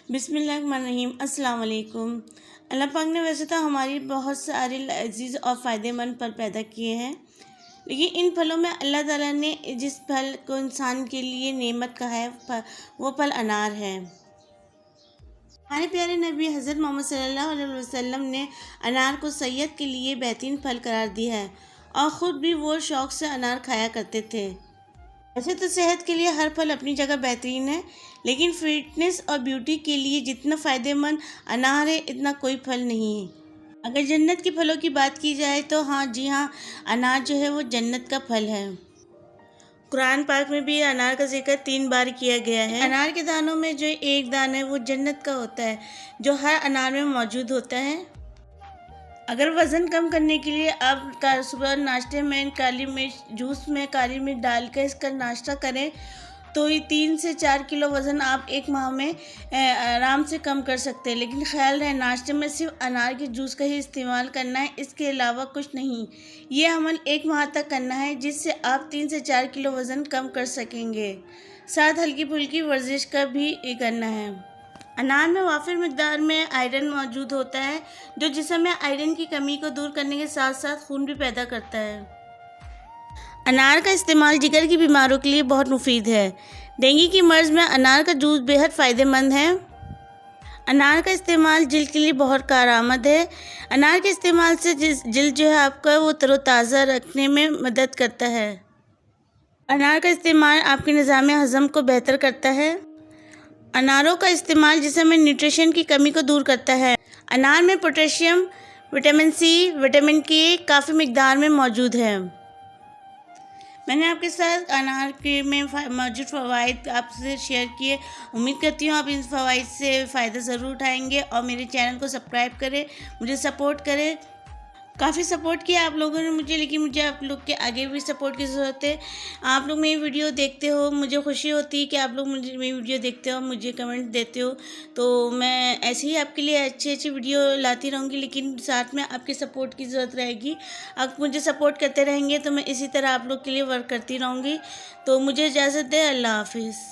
बिस्मिल्लाहिर्रहमानिर्रहीम। अस्सलाम वालेकुम। अल्लाह पाक ने वैसे तो हमारी बहुत सारे लजीज़ और फ़ायदेमंद फल पैदा किए हैं, लेकिन इन फलों में अल्लाह ताला ने जिस फल को इंसान के लिए नेमत कहा है वो फल अनार है। हमारे प्यारे नबी हज़रत मोहम्मद सल्लल्लाहु अलैहि वसल्लम ने अनार को सेहत के लिए बेहतरीन फल करार दिया है और ख़ुद भी वो शौक़ से अनार खाया करते थे। वैसे तो सेहत के लिए हर फल अपनी जगह बेहतरीन है, लेकिन फिटनेस और ब्यूटी के लिए जितना फ़ायदेमंद अनार है इतना कोई फल नहीं है। अगर जन्नत के फलों की बात की जाए तो हाँ जी हाँ, अनार जो है वो जन्नत का फल है। कुरान पाक में भी अनार का जिक्र 3 बार किया गया है। अनार के दानों में जो एक दाना है वो जन्नत का होता है, जो हर अनार में मौजूद होता है। अगर वज़न कम करने के लिए आप सुबह नाश्ते में काली मिर्च जूस में काली मिर्च डालकर इसका नाश्ता करें तो ये 3 से 4 किलो वज़न आप एक माह में आराम से कम कर सकते हैं। लेकिन ख्याल रहे नाश्ते में सिर्फ अनार के जूस का ही इस्तेमाल करना है, इसके अलावा कुछ नहीं। ये अमल 1 माह तक करना है, जिससे आप 3 से 4 किलो वज़न कम कर सकेंगे। साथ हल्की फुल्की वर्जिश का भी करना है। अनार में वाफिर मिकदार में आयरन मौजूद होता है, जो जिस्म में आयरन की कमी को दूर करने के साथ साथ खून भी पैदा करता है। अनार का इस्तेमाल जिगर की बीमारों के लिए बहुत मुफीद है। डेंगू की मर्ज़ में अनार का जूस बेहद फ़ायदेमंद है। अनार का इस्तेमाल जिल्द के लिए बहुत कारआमद है। अनार के इस्तेमाल से जिल्द जो है आपका वो तरोताज़ा रखने में मदद करता है। अनार का इस्तेमाल आपके निज़ाम हज़म को बेहतर करता है। अनारों का इस्तेमाल जिस्म में न्यूट्रिशन की कमी को दूर करता है। अनार में पोटेशियम, विटामिन सी, विटामिन के काफ़ी मिकदार में मौजूद है। मैंने आपके साथ अनार के में मौजूद फ़वाइद आपसे शेयर किए। उम्मीद करती हूँ आप इन फ़वाइद से फ़ायदा ज़रूर उठाएंगे और मेरे चैनल को सब्सक्राइब करें, मुझे सपोर्ट करें। काफ़ी सपोर्ट किया आप लोगों ने मुझे, लेकिन मुझे आप लोग के आगे भी सपोर्ट की ज़रूरत है। आप लोग मेरी वीडियो देखते हो, मुझे खुशी होती है कि आप लोग मुझे मेरी वीडियो देखते हो, मुझे कमेंट देते हो, तो मैं ऐसे ही आपके लिए अच्छी अच्छी वीडियो लाती रहूँगी, लेकिन साथ में आपके सपोर्ट की ज़रूरत रहेगी। आप मुझे सपोर्ट करते रहेंगे तो मैं इसी तरह आप लोग के लिए वर्क करती रहूँगी। तो मुझे इजाज़त दें। अल्लाह हाफिज़।